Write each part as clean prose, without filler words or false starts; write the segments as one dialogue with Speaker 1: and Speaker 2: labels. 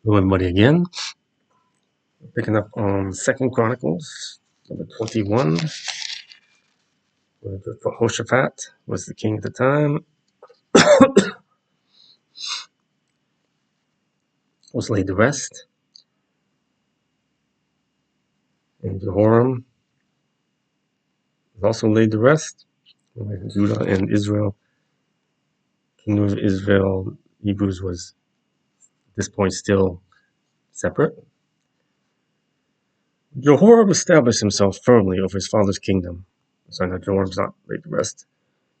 Speaker 1: Hello, everybody, again. Picking up on Second Chronicles, number 21. Where Jehoshaphat was the king at the time, was laid to rest. And Jehoram was also laid to rest. Judah and Israel, kingdom of Israel, Hebrews was at this point still separate. Jehoram established himself firmly over his father's kingdom. So now Jehoram's not laid to rest.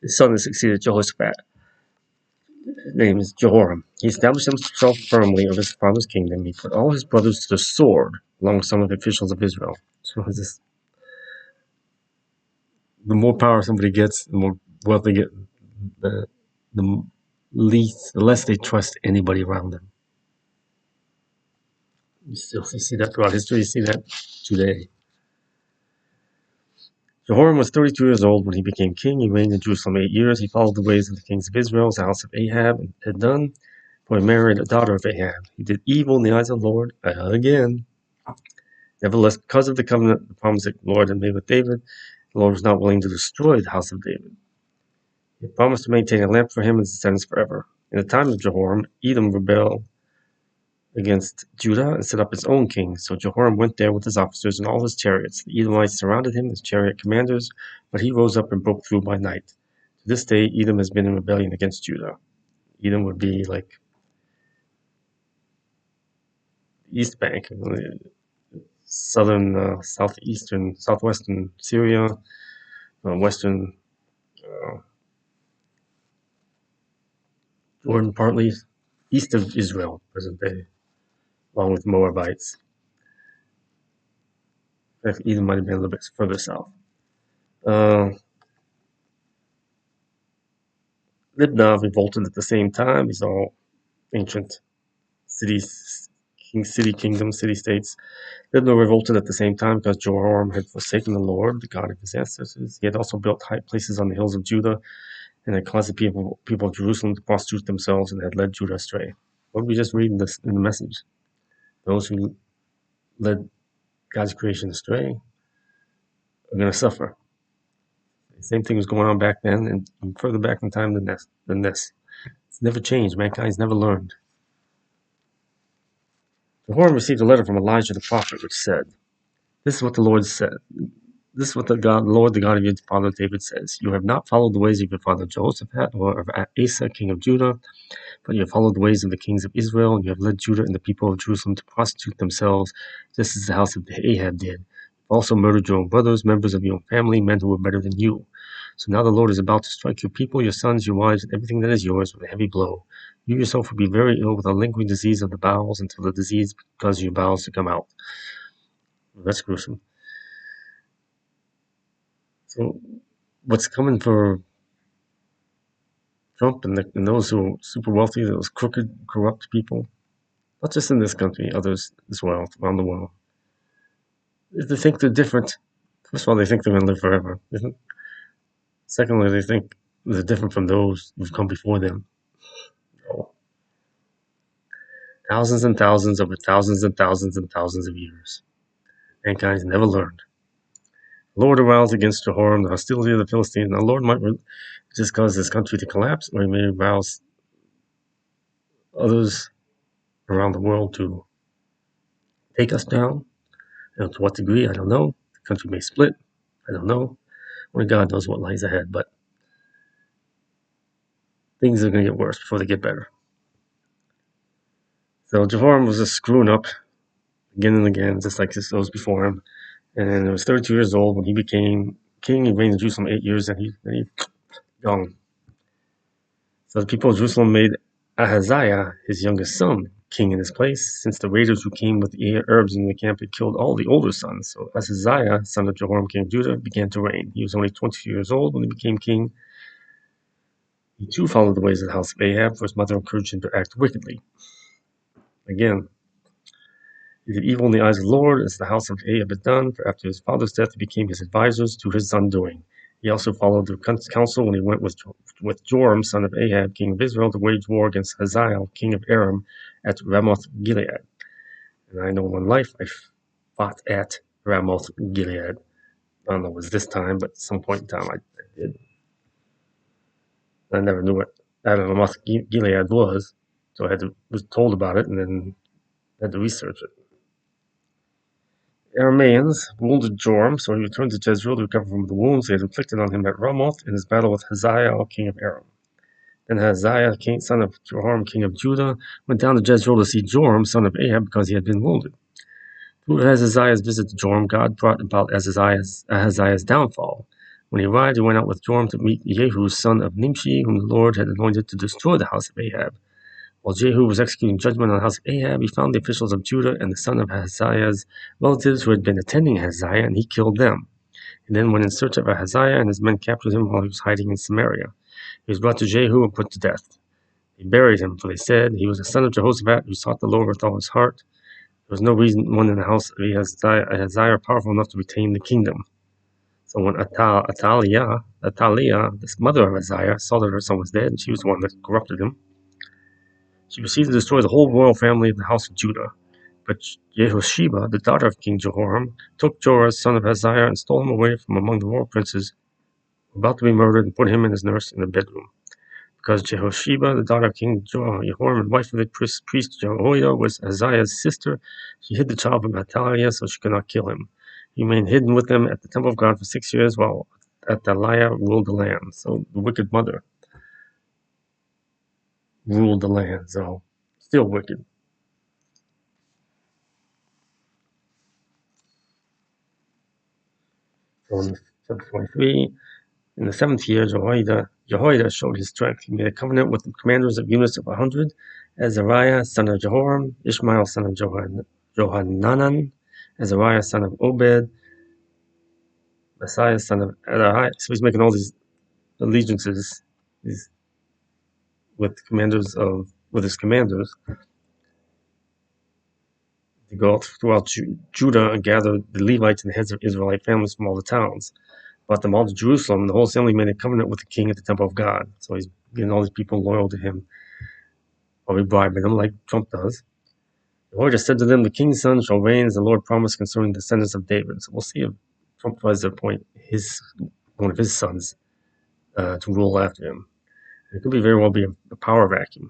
Speaker 1: His son has succeeded Jehoshaphat. His name is Jehoram. He established himself firmly over his father's kingdom. He put all his brothers to the sword, along with some of the officials of Israel. So the more power somebody gets, the more wealth they get, the less they trust anybody around them. You see that throughout history. You see that today. Jehoram was 32 years old when he became king. He reigned in Jerusalem 8 years. He followed the ways of the kings of Israel, as the house of Ahab had done, for he married a daughter of Ahab. He did evil in the eyes of the Lord again. Nevertheless, because of the covenant, the promise that the Lord had made with David, the Lord was not willing to destroy the house of David. He promised to maintain a lamp for him and his descendants forever. In the time of Jehoram, Edom rebelled against Judah and set up his own king. So Jehoram went there with his officers and all his chariots. The Edomites surrounded him as chariot commanders, but he rose up and broke through by night. To this day, Edom has been in rebellion against Judah. Edom would be like the East Bank, southern, southwestern Syria, western Jordan, partly east of Israel, present day, along with Moabites. In fact, Edom might have been a little bit further south. Libnah revolted at the same time. These are all ancient cities, kingdoms, city-states. Libnah revolted at the same time because Jehoram had forsaken the Lord, the God of his ancestors. He had also built high places on the hills of Judah and had caused the people of Jerusalem to prostitute themselves and had led Judah astray. What did we just read in the message? Those who led God's creation astray are going to suffer. The same thing was going on back then and further back in time than this. It's never changed. Mankind's never learned. Jehoram received a letter from Elijah the prophet, which said, "This is what the Lord said. This is what the Lord, the God of your father David says. You have not followed the ways of your father Jehoshaphat or of Asa, king of Judah, but you have followed the ways of the kings of Israel, and you have led Judah and the people of Jerusalem to prostitute themselves, just as the house of Ahab did. You've also murdered your own brothers, members of your own family, men who were better than you. So now the Lord is about to strike your people, your sons, your wives, and everything that is yours with a heavy blow. You yourself will be very ill with a lingering disease of the bowels until the disease causes your bowels to come out." That's gruesome. So what's coming for Trump and those who are super wealthy, those crooked, corrupt people, not just in this country, others as well, around the world, is they think they're different. First of all, they think they're going to live forever. Secondly, they think they're different from those who've come before them. Oh. Thousands and thousands over thousands and thousands and thousands of years. Mankind's never learned. The Lord aroused against Jehoram the hostility of the Philistines. Now, the Lord might just cause this country to collapse, or he may arouse others around the world to take us down. To what degree, I don't know. The country may split. I don't know. Only God knows what lies ahead, but things are going to get worse before they get better. So Jehoram was just screwing up again and again, just like those before him. And he was 32 years old when he became king. He reigned in Jerusalem 8 years, and he gone. So the people of Jerusalem made Ahaziah, his youngest son, king in his place, since the raiders who came with the Arabs in the camp had killed all the older sons. So Ahaziah, son of Jehoram, king of Judah, began to reign. He was only 20 years old when he became king. He too followed the ways of the house of Ahab, for his mother encouraged him to act wickedly. Again, he did evil in the eyes of the Lord, as the house of Ahab had done, for after his father's death he became his advisors to his undoing. He also followed the counsel when he went with Joram, son of Ahab, king of Israel, to wage war against Hazael, king of Aram, at Ramoth Gilead. And I know in life I fought at Ramoth Gilead. I don't know if it was this time, but at some point in time I did. I never knew what Ramoth Gilead was, so was told about it and then had to research it. Aramaeans wounded Joram, so he returned to Jezreel to recover from the wounds they had inflicted on him at Ramoth in his battle with Hazael, king of Aram. Then Hazael, son of Jehoram, king of Judah, went down to Jezreel to see Joram, son of Ahab, because he had been wounded. Through Hazael's visit to Joram, God brought about Ahaziah's downfall. When he arrived, he went out with Joram to meet Jehu, son of Nimshi, whom the Lord had anointed to destroy the house of Ahab. While Jehu was executing judgment on the house of Ahab, he found the officials of Judah and the son of Ahaziah's relatives who had been attending Ahaziah, and he killed them. He then went in search of Ahaziah, and his men captured him while he was hiding in Samaria. He was brought to Jehu and put to death. They buried him, for they said, he was a son of Jehoshaphat who sought the Lord with all his heart. There was no reason one in the house of Ahaziah powerful enough to retain the kingdom. So when Athaliah, the mother of Ahaziah, saw that her son was dead, and she was the one that corrupted him, she proceeded to destroy the whole royal family of the house of Judah. But Jehosheba, the daughter of King Jehoram, took Joras, son of Ahaziah, and stole him away from among the royal princes who were about to be murdered, and put him and his nurse in a bedroom. Because Jehosheba, the daughter of King Jehoram and wife of the priest Jehoiada, was Ahaziah's sister, she hid the child from Athaliah so she could not kill him. He remained hidden with them at the temple of God for 6 years while Athaliah ruled the land. So the wicked mother ruled the land, so still wicked. So in chapter 23, in the 7th year, Jehoiada showed his strength. He made a covenant with the commanders of units of 100, Azariah, son of Jehoram, Ishmael, son of Johanan, Azariah, son of Obed, Messiah, son of Adai. So he's making all these allegiances with his commanders to go throughout Judah and gather the Levites and the heads of Israelite families from all the towns. Brought them all to Jerusalem. The whole assembly made a covenant with the king at the temple of God. So he's getting all these people loyal to him, or he bribing them like Trump does. The Lord has said to them, the king's son shall reign as the Lord promised concerning the descendants of David. So we'll see if Trump tries to appoint one of his sons to rule after him. It could very well be a power vacuum.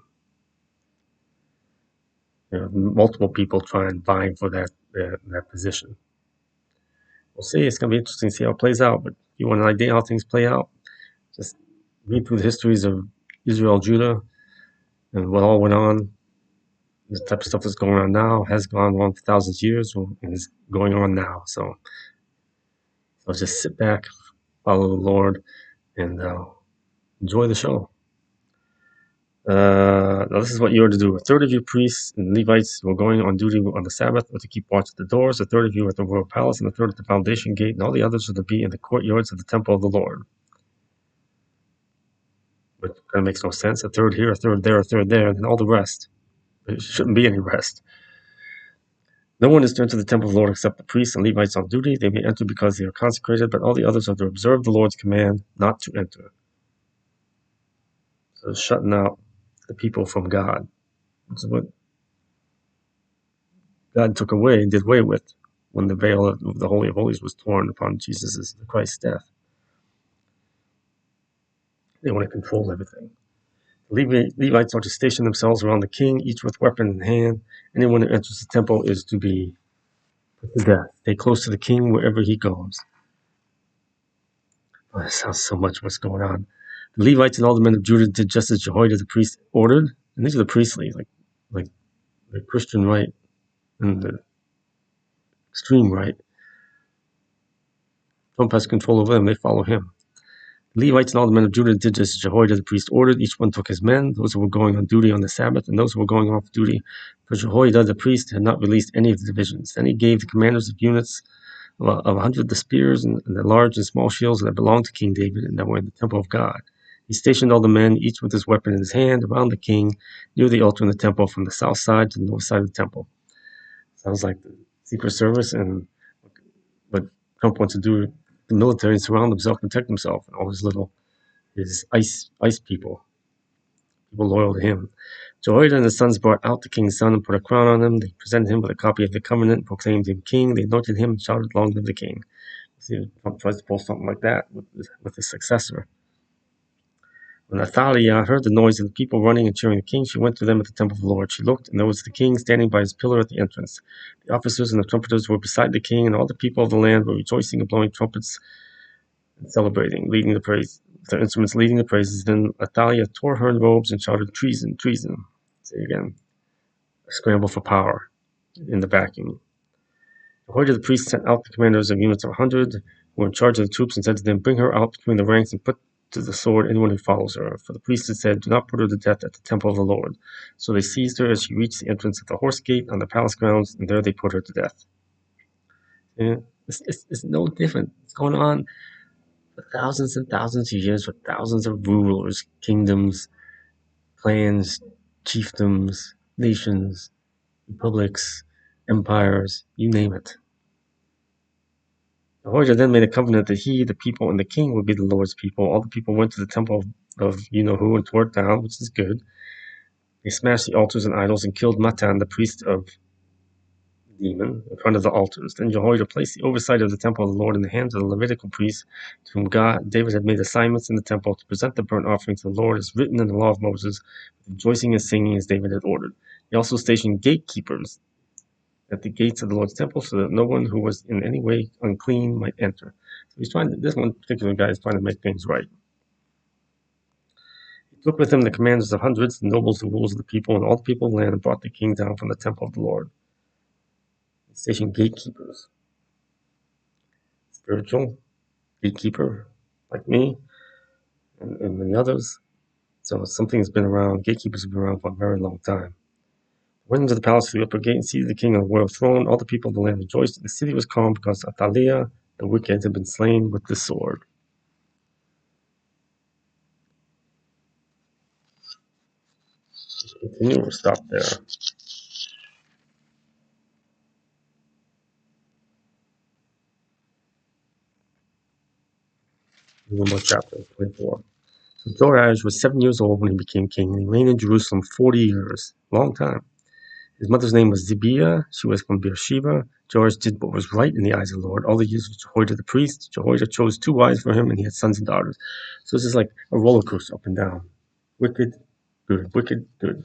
Speaker 1: Multiple people trying vying for that position. We'll see. It's going to be interesting to see how it plays out. But if you want an idea how things play out, just read through the histories of Israel, Judah, and what all went on. The type of stuff that's going on now has gone on for thousands of years and is going on now. So just sit back, follow the Lord, and enjoy the show. Now this is what you are to do. A third of you priests and Levites who are going on duty on the Sabbath are to keep watch at the doors, a third of you at the royal palace, and a third at the foundation gate, and all the others are to be in the courtyards of the temple of the Lord. Which kind of makes no sense. A third here, a third there, a third there, and all the rest. There shouldn't be any rest. No one is to enter the temple of the Lord except the priests and Levites on duty. They may enter because they are consecrated, but all the others are to observe the Lord's command not to enter. So shutting out the people from God. Which is what God took away and did away with when the veil of the Holy of Holies was torn upon Christ's death. They want to control everything. Levites are to station themselves around the king, each with weapon in hand. Anyone who enters the temple is to be put to death. Stay close to the king wherever he goes. Oh, that sounds so much what's going on. The Levites and all the men of Judah did just as Jehoiada the priest ordered. And these are the priestly, like the Christian right and the extreme right. Trump has control over them. They follow him. The Levites and all the men of Judah did just as Jehoiada the priest ordered. Each one took his men, those who were going on duty on the Sabbath and those who were going off duty. For Jehoiada the priest had not released any of the divisions. Then he gave the commanders of units of 100 the spears and the large and small shields that belonged to King David and that were in the temple of God. He stationed all the men, each with his weapon in his hand, around the king, near the altar in the temple, from the south side to the north side of the temple. Sounds like the Secret Service and what Trump wants to do. The military and surround himself, protect himself, and all his ice people loyal to him. Jehoiada and his sons brought out the king's son and put a crown on him. They presented him with a copy of the covenant, proclaimed him king. They anointed him and shouted, "Long live the king." See, Trump tries to pull something like that with his successor. When Athaliah heard the noise of the people running and cheering the king, she went to them at the temple of the Lord. She looked, and there was the king standing by his pillar at the entrance. The officers and the trumpeters were beside the king, and all the people of the land were rejoicing and blowing trumpets and celebrating, leading the praise, their instruments leading the praises. Then Athaliah tore her robes and shouted, "Treason, treason." Say again, a scramble for power in the vacuum. Jehoiada the priest sent out the commanders of units of 100 who were in charge of the troops and said to them, "Bring her out between the ranks and put to the sword anyone who follows her." For the priest had said, "Do not put her to death at the temple of the Lord." So they seized her as she reached the entrance of the horse gate on the palace grounds, and there they put her to death. Yeah, it's no different. It's going on for thousands and thousands of years with thousands of rulers, kingdoms, clans, chiefdoms, nations, republics, empires, you name it. Jehoiada then made a covenant that he, the people, and the king would be the Lord's people. All the people went to the temple of you-know-who and tore it down, which is good. They smashed the altars and idols and killed Matan, the priest of the demon, in front of the altars. Then Jehoiada placed the oversight of the temple of the Lord in the hands of the Levitical priests, to whom David had made assignments in the temple to present the burnt offering to the Lord as written in the law of Moses, with rejoicing and singing as David had ordered. He also stationed gatekeepers at the gates of the Lord's temple, so that no one who was in any way unclean might enter. So he's trying to, this one particular guy is trying to make things right. He took with him the commanders of hundreds, the nobles, the rulers of the people, and all the people of the land, and brought the king down from the temple of the Lord. He stationed gatekeepers. Spiritual gatekeeper, like me, and many others. So something has been around, gatekeepers have been around for a very long time. Went into the palace through the upper gate and seated the king on a royal throne. All the people of the land rejoiced. The city was calm because Athaliah, the wicked, had been slain with the sword. Continue or stop there? One more chapter, 24. So Joash was 7 years old when he became king, and he reigned in Jerusalem 40 years. Long time. His mother's name was Zibiah. She was from Beersheba. Joash did what was right in the eyes of the Lord. All the years of Jehoiada the priest. Jehoiada chose 2 wives for him, and he had sons and daughters. So this is like a roller coaster up and down. Wicked, good. Wicked, good.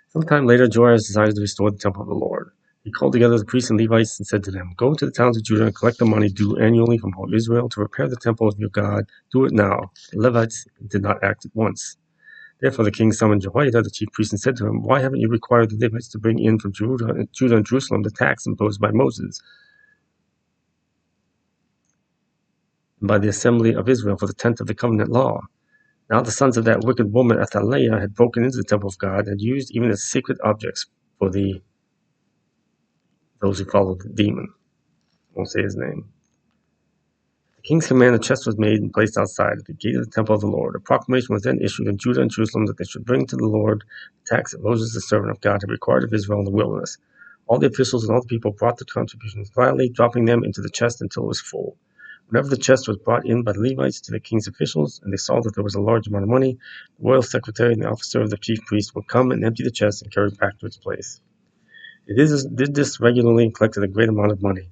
Speaker 1: Sometime later, Joash decided to restore the temple of the Lord. He called together the priests and Levites and said to them, "Go to the towns of Judah and collect the money due annually from all Israel to repair the temple of your God. Do it now." The Levites did not act at once. Therefore the king summoned Jehoiada, the chief priest, and said to him, "Why haven't you required the Levites to bring in from Judah and Jerusalem the tax imposed by Moses and by the assembly of Israel for the tenth of the covenant law?" Now the sons of that wicked woman Athaliah had broken into the temple of God and used even its sacred objects for those who followed the demon. I won't say his name. The king's command, a chest was made and placed outside at the gate of the temple of the Lord. A proclamation was then issued in Judah and Jerusalem that they should bring to the Lord the tax that Moses, the servant of God, had required of Israel in the wilderness. All the officials and all the people brought the contributions gladly, dropping them into the chest until it was full. Whenever the chest was brought in by the Levites to the king's officials, and they saw that there was a large amount of money, the royal secretary and the officer of the chief priest would come and empty the chest and carry it back to its place. They did this regularly and collected a great amount of money.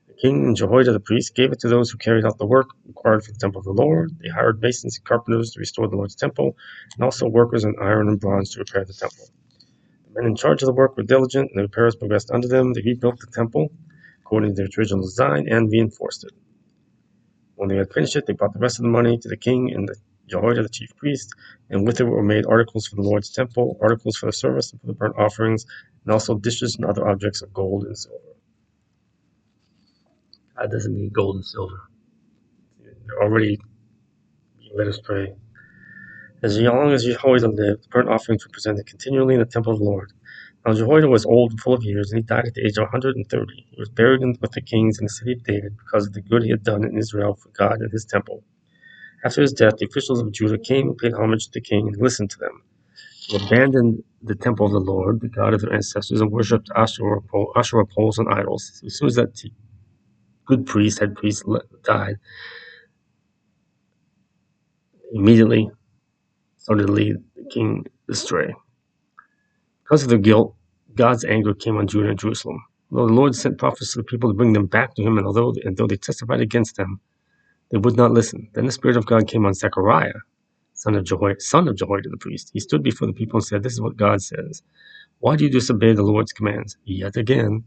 Speaker 1: The king and Jehoiada the priest gave it to those who carried out the work required for the temple of the Lord. They hired masons and carpenters to restore the Lord's temple, and also workers in iron and bronze to repair the temple. The men in charge of the work were diligent, and the repairs progressed under them. They rebuilt the temple according to its original design and reinforced it. When they had finished it, they brought the rest of the money to the king and Jehoiada the chief priest, and with it were made articles for the Lord's temple, articles for the service and for the burnt offerings, and also dishes and other objects of gold and silver. God doesn't need gold and silver. They're already being led astray. As long as Jehoiada lived, burnt offerings were presented continually in the temple of the Lord. Now Jehoiada was old and full of years, and he died at the age of 130. He was buried with the kings in the city of David because of the good he had done in Israel for God and his temple. After his death, the officials of Judah came and paid homage to the king and listened to them. They abandoned the temple of the Lord, the God of their ancestors, and worshipped Asherah poles and idols. As soon as that good priest, head priest, died, he immediately started to lead the king astray. Because of their guilt, God's anger came on Judah and Jerusalem. Although the Lord sent prophets to the people to bring them back to him, and though they testified against them, they would not listen. Then the Spirit of God came on Zechariah, son of Jehoiada the priest. He stood before the people and said, "This is what God says. Why do you disobey the Lord's commands? Yet again,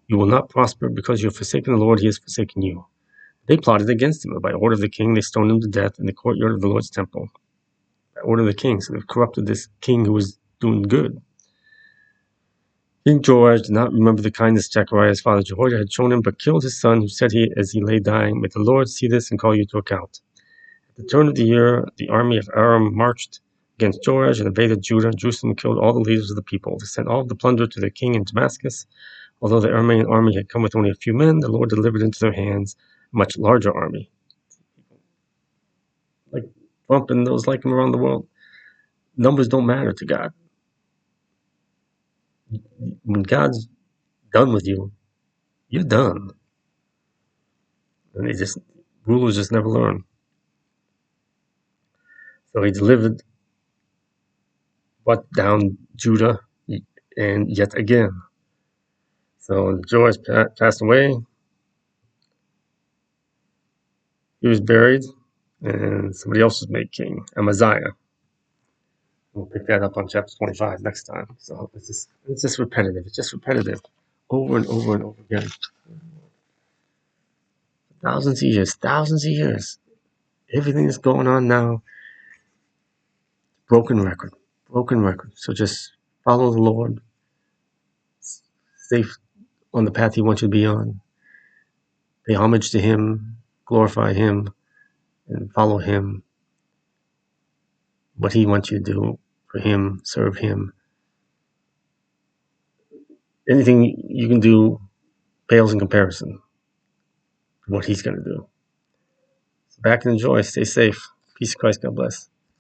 Speaker 1: you will not prosper because you have forsaken the Lord, he has forsaken you." They plotted against him, and by order of the king, they stoned him to death in the courtyard of the Lord's temple. By order of the king, so they've corrupted this king who was doing good. King Joash did not remember the kindness Zechariah's father Jehoiada had shown him, but killed his son, who said as he lay dying, "May the Lord see this and call you to account." At the turn of the year, the army of Aram marched against Joash and invaded Judah. Jerusalem killed all the leaders of the people. They sent all of the plunder to their king in Damascus. Although the Aramean army had come with only a few men, the Lord delivered into their hands a much larger army. Like Trump and those like him around the world, numbers don't matter to God. When God's done with you, you're done. And rulers just never learn. So he brought down Judah, and yet again. So Joash passed away. He was buried, and somebody else was made king, Amaziah. We'll pick that up on chapter 25 next time. So it's just repetitive. It's just repetitive, over and over and over again. Thousands of years. Everything that's going on now, broken record. So just follow the Lord. Stay on the path he wants you to be on. Pay homage to him, glorify him, and follow him. What he wants you to do for him, serve him. Anything you can do pales in comparison to what he's going to do. So back and enjoy. Stay safe. Peace of Christ. God bless.